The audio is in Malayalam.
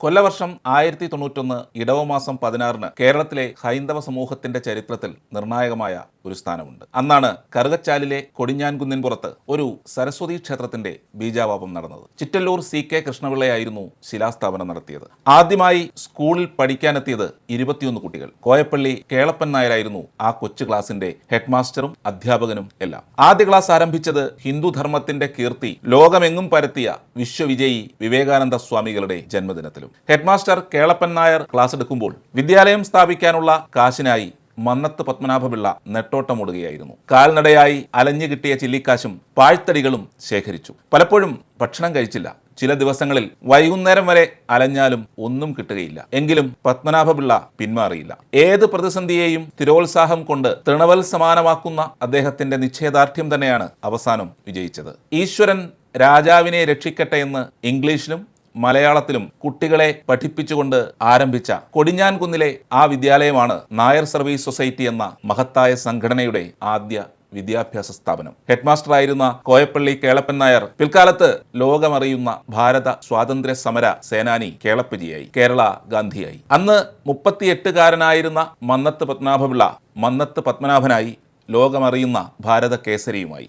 കൊല്ലവർഷം 1091 ഇടവമാസം 16 കേരളത്തിലെ ഹൈന്ദവ സമൂഹത്തിന്റെ ചരിത്രത്തിൽ നിർണായകമായ ഒരു സ്ഥാനമുണ്ട്. അന്നാണ് കറുകച്ചാലിലെ കൊടിഞ്ഞാൻകുന്നിൻപുറത്ത് ഒരു സരസ്വതി ക്ഷേത്രത്തിന്റെ ബീജാവാപം നടന്നത്. ചിറ്റല്ലൂർ CK കൃഷ്ണപിള്ളയായിരുന്നു ശിലാസ്ഥാപനം നടത്തിയത്. ആദ്യമായി സ്കൂളിൽ പഠിക്കാനെത്തിയത് 21 കുട്ടികൾ. കോയപ്പള്ളി കേളപ്പൻ നായരായിരുന്നു ആ കൊച്ചു ക്ലാസിന്റെ ഹെഡ് മാസ്റ്ററും അധ്യാപകനും എല്ലാം. ആദ്യ ക്ലാസ് ആരംഭിച്ചത് ഹിന്ദുധർമ്മത്തിന്റെ കീർത്തി ലോകമെങ്ങും പരത്തിയ വിശ്വവിജയി വിവേകാനന്ദ സ്വാമികളുടെ ജന്മദിനത്തിലും. ഹെഡ്മാസ്റ്റർ കേളപ്പൻ നായർ ക്ലാസ് എടുക്കുമ്പോൾ വിദ്യാലയം സ്ഥാപിക്കാനുള്ള കാശിനായി മന്നത്ത് പത്മനാഭപിള്ള നെട്ടോട്ടമോടുകയായിരുന്നു. കാൽനടയായി അലഞ്ഞു കിട്ടിയ ചില്ലിക്കാശും പാഴ്ത്തടികളും ശേഖരിച്ചു. പലപ്പോഴും ഭക്ഷണം കഴിച്ചില്ല. ചില ദിവസങ്ങളിൽ വൈകുന്നേരം വരെ അലഞ്ഞാലും ഒന്നും കിട്ടുകയില്ല. എങ്കിലും പത്മനാഭപിള്ള പിന്മാറിയില്ല. ഏത് പ്രതിസന്ധിയെയും തിരോത്സാഹം കൊണ്ട് തൃണവൽ സമാനമാക്കുന്ന അദ്ദേഹത്തിന്റെ നിശ്ചയദാർഢ്യം തന്നെയാണ് അവസാനം വിജയിച്ചത്. ഈശ്വരൻ രാജാവിനെ രക്ഷിക്കട്ടെ എന്ന് ഇംഗ്ലീഷിലും മലയാളത്തിലും കുട്ടികളെ പഠിപ്പിച്ചുകൊണ്ട് ആരംഭിച്ച കൊടിഞ്ഞാൻകുന്നിലെ ആ വിദ്യാലയമാണ് നായർ സർവീസ് സൊസൈറ്റി എന്ന മഹത്തായ സംഘടനയുടെ ആദ്യ വിദ്യാഭ്യാസ സ്ഥാപനം. ഹെഡ്മാസ്റ്ററായിരുന്ന കോയപ്പള്ളി കേളപ്പൻ നായർ പിൽക്കാലത്ത് ലോകമറിയുന്ന ഭാരത സ്വാതന്ത്ര്യ സമര സേനാനി കേളപ്പജിയായി, കേരള ഗാന്ധിയായി. അന്ന് 38കാരനായിരുന്ന മന്നത്ത് പത്മനാഭപിള്ള മന്നത്ത് പത്മനാഭനായി, ലോകമറിയുന്ന ഭാരത കേസരിയുമായി.